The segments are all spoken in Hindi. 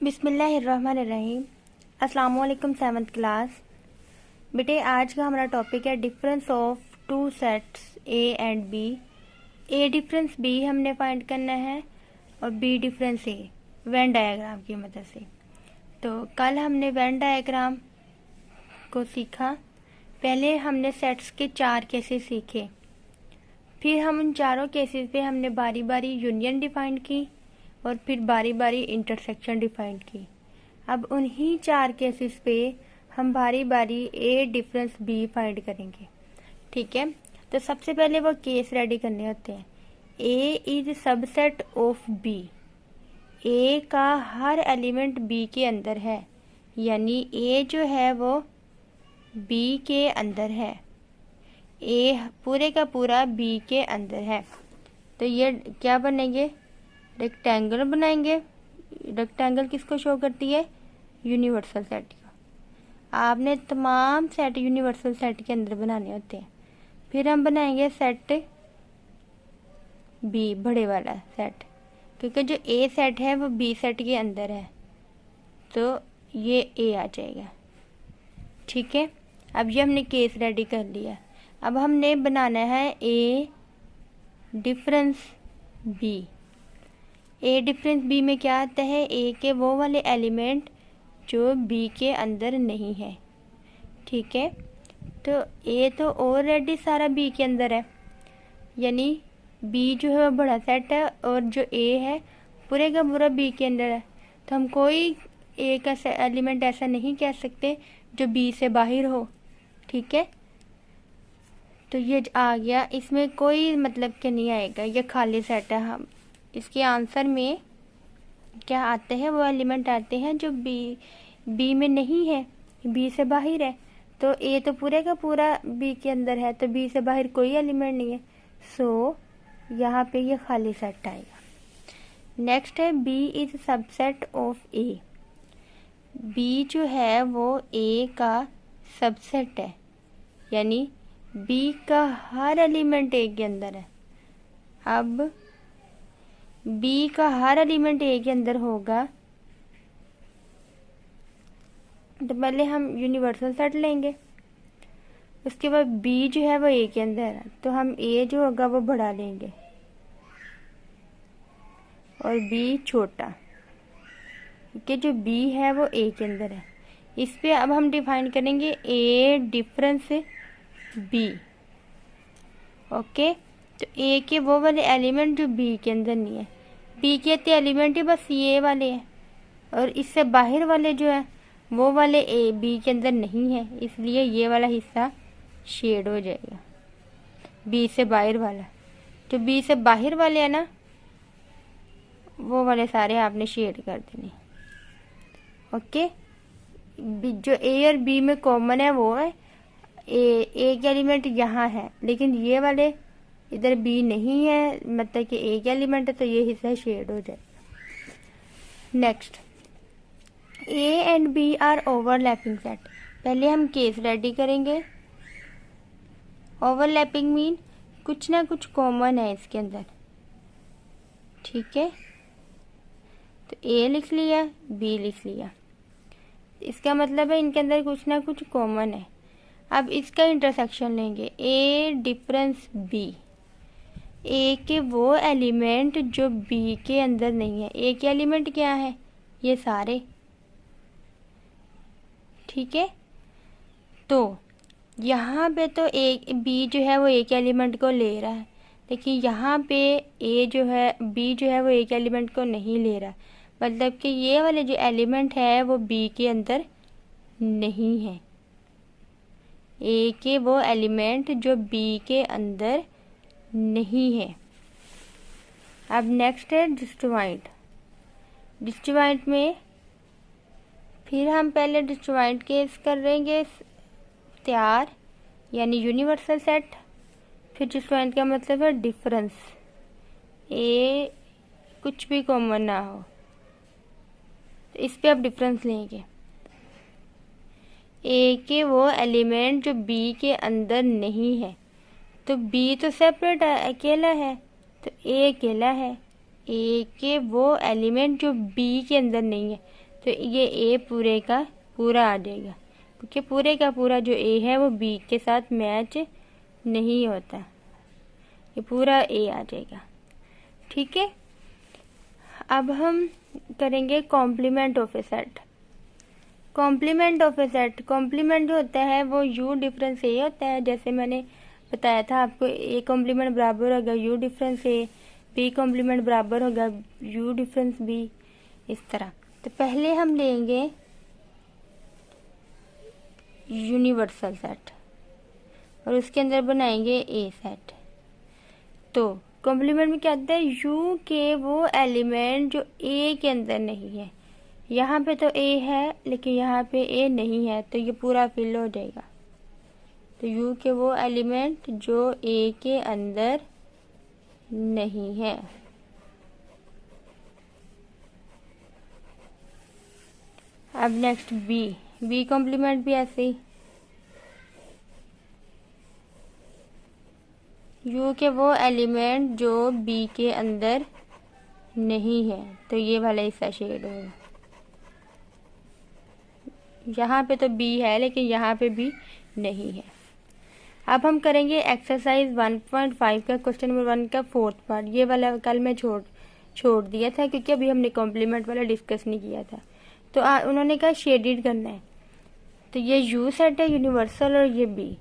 बिस्मिल्लाहिर्रहमानिर्रहीम। अस्सलाम वालेकुम सेवन्थ क्लास। बेटे आज का हमारा टॉपिक है difference of two sets A and B. A difference B हमने फाइंड करना है और B difference A Venn diagram की मदद से। तो कल हमने वेन डायग्राम को सीखा। पहले हमने सेट्स के 4 केसेस सीखे, फिर हम उन चारों केसेस पे हमने बारी बारी यूनियन डिफाइन की और फिर बारी बारी इंटरसेक्शन डिफाइन की। अब उन्हीं 4 केसेस पे हम बारी बारी ए डिफरेंस बी फाइंड करेंगे। ठीक है, तो सबसे पहले वो केस रेडी करने होते हैं। ए इज सबसेट ऑफ बी। ए का हर एलिमेंट बी के अंदर है, यानी ए जो है वो बी के अंदर है। ए पूरे का पूरा बी के अंदर है। तो ये क्या बनेंगे, रेक्टेंगल बनाएंगे। रेक्टेंगल किसको शो करती है, यूनिवर्सल सेट को। आपने तमाम सेट यूनिवर्सल सेट के अंदर बनाने होते हैं। फिर हम बनाएंगे सेट बी, बड़े वाला सेट, क्योंकि जो ए सेट है वो बी सेट के अंदर है, तो ये ए आ जाएगा। ठीक है, अब ये हमने केस रेडी कर लिया। अब हमने बनाना है ए difference B. A difference B में क्या आता है, ए के वो वाले एलिमेंट जो बी के अंदर नहीं है। ठीक है, तो ए तो ऑलरेडी सारा बी के अंदर है, यानी बी जो है वो बड़ा सेट है और जो ए है पूरे का पूरा बी के अंदर है। तो हम कोई ए का एलिमेंट ऐसा नहीं कह सकते जो बी से बाहर हो। ठीक है, तो ये आ गया, इसमें कोई मतलब के नहीं आएगा, ये खाली सेट है। हम इसके आंसर में क्या आते हैं, वो एलिमेंट आते हैं जो बी में नहीं है, बी से बाहर है। तो ए तो पूरे का पूरा बी के अंदर है, तो बी से बाहर कोई एलिमेंट नहीं है, सो यहाँ पे ये खाली सेट आएगा। नेक्स्ट है B is subset of A. B जो है वो ए का सबसेट है, यानी बी का हर एलिमेंट ए के अंदर है। अब बी का हर एलिमेंट ए के अंदर होगा, तो पहले हम यूनिवर्सल सेट लेंगे। उसके बाद बी जो है वो ए के अंदर है, तो हम ए जो होगा वो बड़ा लेंगे और बी छोटा, क्योंकि जो बी है वो ए के अंदर है। इस पे अब हम डिफाइन करेंगे ए डिफरेंस बी। ओके, तो ए के वो वाले एलिमेंट जो बी के अंदर नहीं है। बी के एलिमेंट ही बस ये वाले हैं, और इससे बाहर वाले जो है वो वाले ए बी के अंदर नहीं है, इसलिए ये वाला हिस्सा शेड हो जाएगा। बी से बाहर वाला, जो बी से बाहर वाले हैं ना, वो वाले सारे आपने शेड कर देने। ओके, जो ए और बी में कॉमन है वो है ए के एलिमेंट यहाँ है, लेकिन ये वाले इधर बी नहीं है, मतलब कि ए के एलिमेंट है, तो ये हिस्सा शेड हो जाएगा। Next, A and B are overlapping set. पहले हम केस रेडी करेंगे। ओवरलैपिंग मीन कुछ ना कुछ कॉमन है इसके अंदर। ठीक है, तो ए लिख लिया, बी लिख लिया, इसका मतलब है इनके अंदर कुछ ना कुछ कॉमन है। अब इसका इंटरसेक्शन लेंगे, ए डिफरेंस बी। ए के वो एलिमेंट जो बी के अंदर नहीं है। ए के एलिमेंट क्या है, ये सारे। ठीक है, तो यहाँ पे तो ए बी जो है वो ए के एलिमेंट को ले रहा है, देखिए यहाँ पे ए जो है बी जो है वो ए के एलिमेंट को नहीं ले रहा, मतलब कि ये वाले जो एलिमेंट है वो बी के अंदर नहीं है। ए के वो एलिमेंट जो बी के अंदर नहीं है। अब नेक्स्ट है डिस्जॉइंट। डिस्जॉइंट में फिर हम पहले डिस्जॉइंट केस करेंगे तैयार, यानी यूनिवर्सल सेट। फिर डिस्जॉइंट का मतलब है डिफरेंस, ए कुछ भी कॉमन ना हो, तो इस पे आप डिफरेंस लेंगे। ए के वो एलिमेंट जो बी के अंदर नहीं है, तो बी तो सेपरेट है, अकेला है, तो ए अकेला है। ए के वो एलिमेंट जो बी के अंदर नहीं है, तो ये ए पूरे का पूरा आ जाएगा, क्योंकि पूरे का पूरा जो ए है वो बी के साथ मैच नहीं होता, ये पूरा ए आ जाएगा। ठीक है, अब हम करेंगे complement of A set. Complement of A set, complement जो होता है वो यू डिफरेंस ए होता है। जैसे मैंने बताया था आपको, ए कॉम्प्लीमेंट बराबर होगा U difference A, B complement बराबर होगा यू डिफरेंस बी, इस तरह। तो पहले हम लेंगे यूनिवर्सल सेट और उसके अंदर बनाएंगे ए सेट। तो कॉम्प्लीमेंट में क्या आता है, यू के वो एलिमेंट जो ए के अंदर नहीं है। यहाँ पे तो ए है लेकिन यहाँ पे ए नहीं है, तो ये पूरा फिल हो जाएगा। तो यू के वो एलिमेंट जो ए के अंदर नहीं है। अब नेक्स्ट बी कॉम्प्लीमेंट भी ऐसे ही, यू के वो एलिमेंट जो बी के अंदर नहीं है, तो ये वाला हिस्सा शेड होगा। यहाँ पे तो बी है लेकिन यहाँ पे भी नहीं है। अब हम करेंगे एक्सरसाइज 1.5 का क्वेश्चन नंबर 1 का फोर्थ पार्ट। ये वाला कल मैं छोड़ दिया था क्योंकि अभी हमने कॉम्प्लीमेंट वाला डिस्कस नहीं किया था। तो उन्होंने कहा शेडेड करना है। तो ये यू सेट है यूनिवर्सल और ये बी,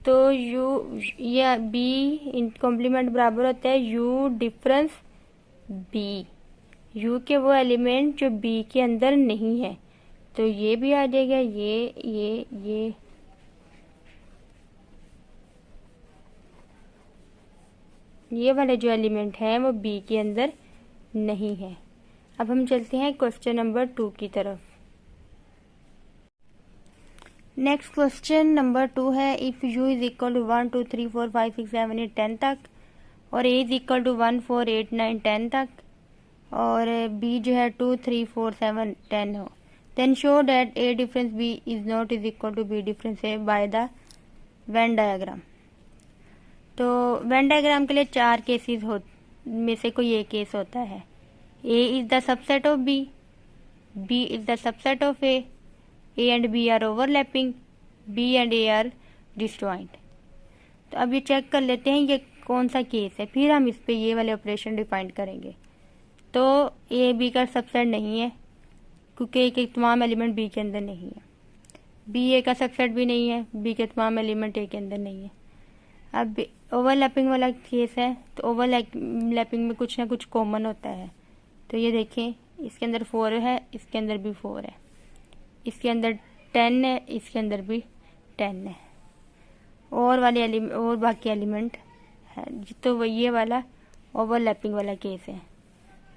तो यू या बी इन कॉम्प्लीमेंट बराबर होता है यू डिफरेंस बी, यू के वो एलिमेंट जो बी के अंदर नहीं है। तो ये भी आ जाएगा, ये वाले जो एलिमेंट है वो बी के अंदर नहीं है। अब हम चलते हैं क्वेश्चन नंबर 2 की तरफ। नेक्स्ट क्वेश्चन नंबर 2 है, if u is equal to 1 2 3 4 5 6 7 8 10 तक और a इज इक्वल टू 1 4 8 9 10 तक और b जो है 2 3 4 7 10 हो, then show that a difference b is not is equal to b difference a by the Venn diagram. तो वेन डायग्राम के लिए 4 केसेस में से कोई एक केस होता है। a is the subset of b, b is the subset of a and B are overlapping, B and A are disjoint. तो अब ये चेक कर लेते हैं ये कौन सा केस है, फिर हम इस पे ये वाले ऑपरेशन डिफाइन करेंगे। तो ए बी का सबसेट नहीं है क्योंकि ए के तमाम एलिमेंट बी के अंदर नहीं है, बी ए का सबसेट भी नहीं है, बी के तमाम एलिमेंट ए के अंदर नहीं है। अब ओवरलैपिंग वाला केस है, तो ओवरलैपिंग में कुछ ना कुछ कॉमन होता है। तो ये देखें, इसके अंदर 4 है, इसके अंदर भी 4 है, इसके अंदर 10 है, इसके अंदर भी 10 है, और बाकी एलिमेंट है। तो वो ये वाला ओवरलैपिंग वाला केस है।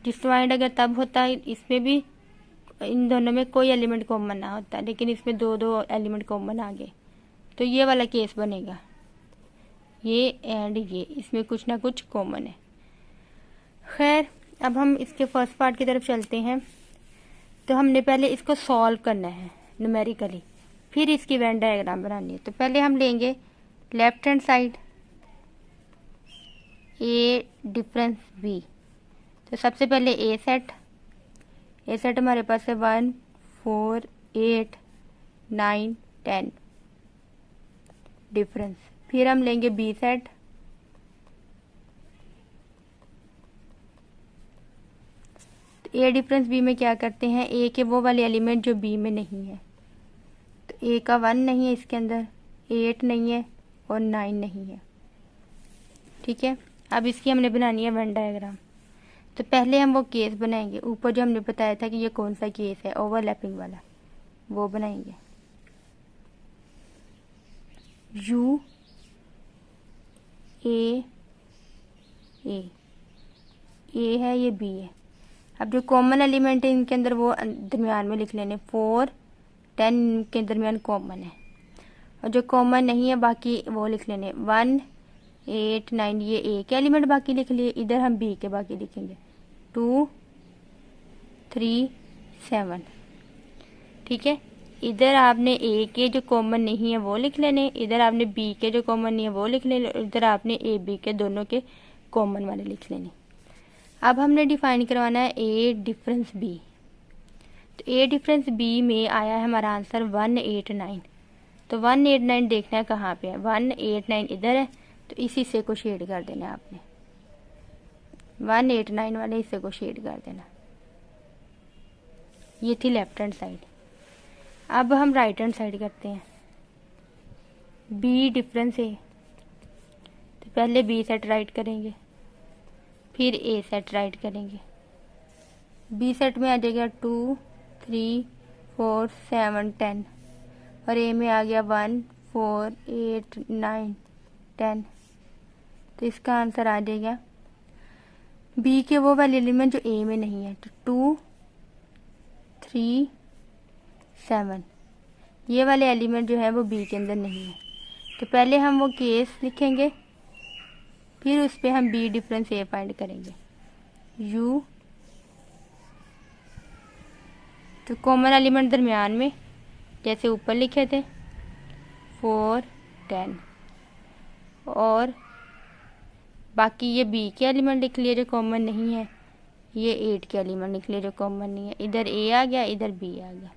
डिस्जॉइंट अगर तब होता है इसमें भी इन दोनों में कोई एलिमेंट कॉमन ना होता, लेकिन इसमें दो एलिमेंट कॉमन आ गए, तो ये वाला केस बनेगा, ये एंड ये, इसमें कुछ ना कुछ कॉमन है। खैर, अब हम इसके फर्स्ट पार्ट की तरफ चलते हैं। तो हमने पहले इसको सॉल्व करना है न्यूमेरिकली, फिर इसकी वेन डायग्राम बनानी है। तो पहले हम लेंगे लेफ्ट हैंड साइड ए डिफरेंस बी। तो सबसे पहले ए सेट हमारे पास है 1 4 8 9 10 डिफरेंस। फिर हम लेंगे बी सेट, ए डिफरेंस बी में क्या करते हैं, ए के वो वाले एलिमेंट जो बी में नहीं है। तो ए का 1 नहीं है इसके अंदर, 8 नहीं है और 9 नहीं है। ठीक है, अब इसकी हमने बनानी है वेन डायग्राम। तो पहले हम वो केस बनाएंगे, ऊपर जो हमने बताया था कि ये कौन सा केस है ओवरलैपिंग वाला, वो बनाएंगे। यू ए है, ये बी है। अब जो कॉमन एलिमेंट है इनके अंदर वो दरमियान में लिख लेने, 4 10 के दरमियान कॉमन है, और जो कॉमन नहीं है बाकी वो लिख लेने 1 8 9, ये ए के एलिमेंट बाकी लिख लिए, इधर हम बी के बाकी लिखेंगे 2 3 7। ठीक है, इधर आपने ए के जो कॉमन नहीं है वो लिख लेने, इधर आपने बी के जो कॉमन नहीं है वो लिख लेने, इधर आपने ए बी के दोनों के कॉमन वाले लिख लेने। अब हमने डिफाइन करवाना है ए डिफरेंस बी। तो ए डिफरेंस बी में आया है हमारा आंसर 189। तो 189 देखना है कहाँ पे है, 189 इधर है, तो इस हिस्से को शेड कर देना है आपने, 189 वाले हिस्से को शेड कर देना। ये थी लेफ्ट हैंड साइड। अब हम राइट हैंड साइड करते हैं। बी डिफरेंस ए, तो पहले बी सेट राइट करेंगे, फिर ए सेट राइट करेंगे। बी सेट में आ जाएगा 2 3 4 7 10 और ए में आ गया 1 4 8 9 10। तो इसका आंसर आ जाएगा बी के वो वाले एलिमेंट जो ए में नहीं है, तो 2 3 7 ये वाले एलिमेंट जो है वो बी के अंदर नहीं है। तो पहले हम वो केस लिखेंगे, फिर उस पर हम बी डिफरेंस ए फाइंड करेंगे। यू, तो कॉमन एलिमेंट दरमियान में जैसे ऊपर लिखे थे 4 10 और बाकी ये बी के एलिमेंट लिख लिए जो कॉमन नहीं है, ये 8 के एलिमेंट लिख लिए जो कॉमन नहीं है। इधर ए आ गया, इधर बी आ गया।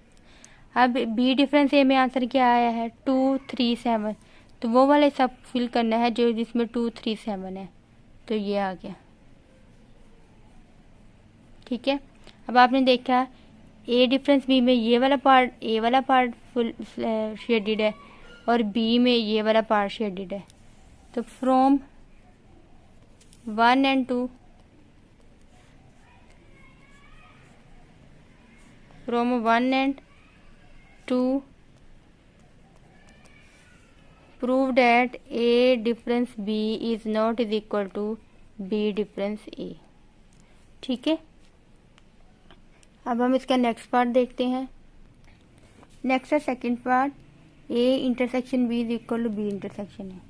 अब बी डिफरेंस ए में आंसर क्या आया है 2 3 7, तो वो वाले सब फिल करना है जो जिसमें 2 3 7 है, तो ये आ गया। ठीक है, अब आपने देखा ए डिफरेंस बी में ये वाला पार्ट, ए वाला पार्ट फुल शेडेड है और बी में ये वाला पार्ट शेडेड है। तो from 1 and 2, from 1 and 2 prove that A difference B is not is equal to B difference A। ठीक है, अब हम इसका नेक्स्ट पार्ट देखते हैं। नेक्स्ट है second part, A intersection B is equal to B intersection है।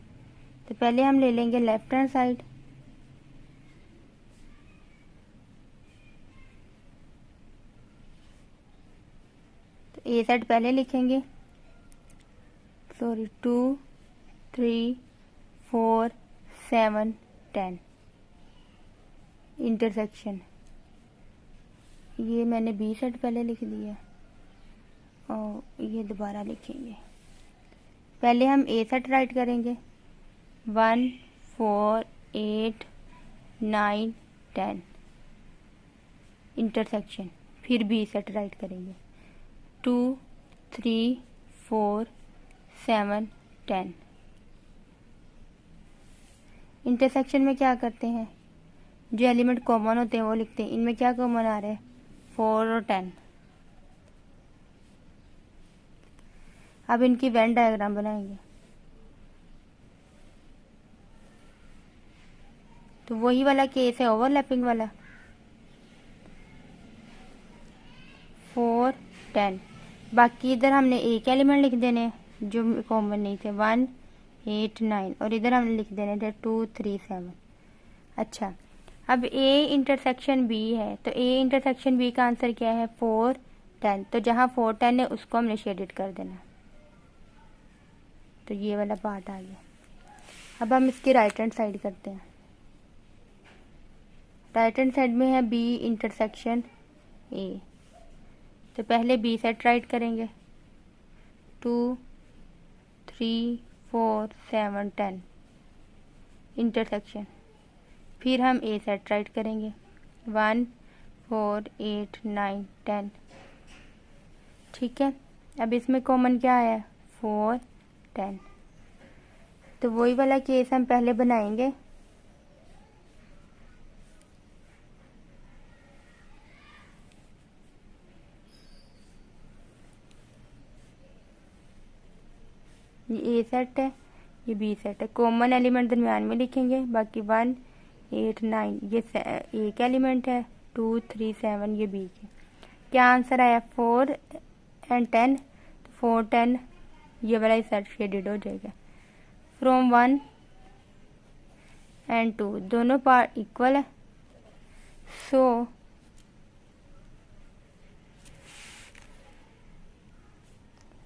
तो पहले हम ले लेंगे लेफ्ट हैंड साइड, तो ए सेट पहले लिखेंगे, सॉरी 2 3 4 7 10 इंटरसेक्शन, ये मैंने बी सेट पहले लिख दिया और ये दोबारा लिखेंगे। पहले हम ए सेट राइट करेंगे 1 4 8 9 10 इंटरसेक्शन, फिर बी सेट राइट करेंगे 2 3 4 7 10। इंटरसेक्शन में क्या करते हैं, जो एलिमेंट कॉमन होते हैं वो लिखते हैं। इनमें क्या कॉमन आ रहा है 4 और 10। अब इनकी वेन डायग्राम बनाएंगे, तो वही वाला केस है ओवरलैपिंग वाला 4 10। बाकी इधर हमने एक एलिमेंट लिख देने जो कॉमन नहीं थे 1 8 9 और इधर हमने लिख देने थे 2 3 7। अच्छा, अब ए इंटरसेक्शन बी है, तो ए इंटरसेक्शन बी का आंसर क्या है 4 10। तो जहाँ 4 10 है उसको हमने शेडेड कर देना, तो ये वाला पार्ट आ गया। अब हम इसकी राइट हैंड साइड करते हैं। राइट हैंड साइड में है बी इंटरसेक्शन ए, तो पहले बी सेट राइट करेंगे 2 3 4 7 10 इंटरसेक्शन, फिर हम ए सेट राइट करेंगे 1 4 8 9 10। ठीक है, अब इसमें कॉमन क्या आया 4 10, तो वही वाला केस हम पहले बनाएंगे। ये ए सेट है, ये बी सेट है, कॉमन एलिमेंट दरमियान में लिखेंगे। बाकी 1 8 9 ये ए का एलिमेंट है, 2 3 7 ये बी के। क्या आंसर आया 4 and 10, तो 4 10 ये वाला सेट शेडेड हो जाएगा। फ्रॉम 1 and 2 दोनों पार्ट इक्वल है, सो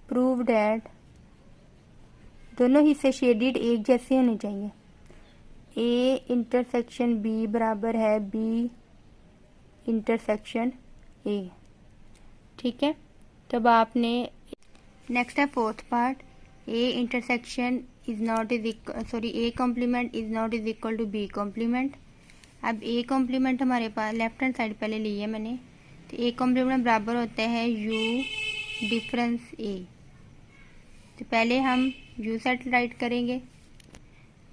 प्रूव डैट दोनों हिस्से शेडेड एक जैसे होने चाहिए। ए इंटरसेक्शन बी बराबर है बी इंटरसेक्शन ए। ठीक ठीक है। तो अब आपने नेक्स्ट है fourth part, A intersection is not is sorry A complement is not is equal to B complement. अब ए कॉम्प्लीमेंट हमारे पास लेफ्ट हैंड साइड पहले ली है मैंने, तो ए कॉम्प्लीमेंट बराबर होता है यू डिफरेंस ए। तो पहले हम यू सेट राइट करेंगे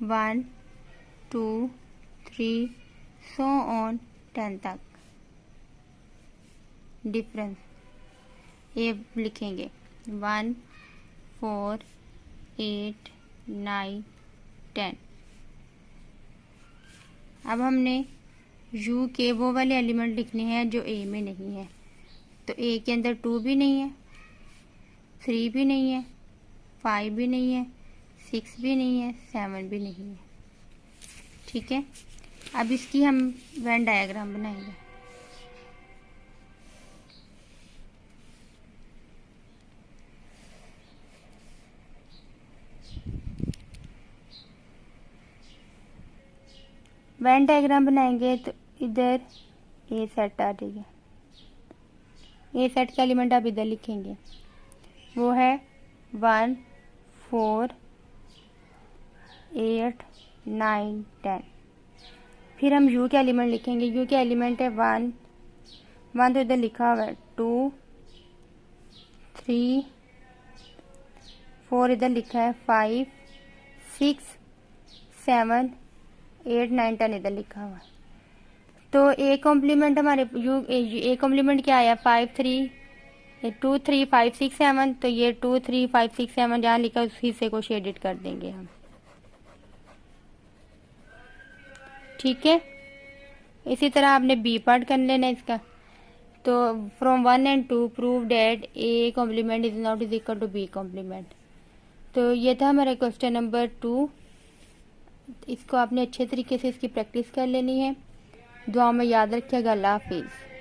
1 2 3 सो ऑन 10 तक, डिफरेंस ए लिखेंगे 1 4 8 9 10। अब हमने u के वो वाले एलिमेंट लिखने हैं जो a में नहीं है। तो a के अंदर 2 भी नहीं है, 3 भी नहीं है, 5 भी नहीं है, 6 भी नहीं है, 7 भी नहीं है। ठीक है। अब इसकी हम वेन डायग्राम बनाएंगे। वेन डायग्राम बनाएंगे तो इधर ए सेट आ जाएगा। ए सेट का एलिमेंट आप इधर लिखेंगे, वो है 1 4 8 9 10। फिर हम u के एलिमेंट लिखेंगे, u के एलिमेंट है 1 1 तो इधर लिखा हुआ है, 2 3 4 इधर लिखा है, 5 6 7 8 9 10 इधर लिखा हुआ है। तो ए कॉम्प्लीमेंट हमारे ए कॉम्प्लीमेंट क्या आया 5 3 2 3 5 6 7। तो ये 2 3 5 6 7 जहाँ लिखा उस हिस्से को शेडेड कर देंगे हम। ठीक है। इसी तरह आपने बी पार्ट कर लेना इसका। तो from 1 and 2 prove that A complement is not is equal to B complement. तो ये था हमारा क्वेश्चन नंबर 2। इसको आपने अच्छे तरीके से इसकी प्रैक्टिस कर लेनी है। दुआ में याद रखिएगा। अल्लाह हाफिज़।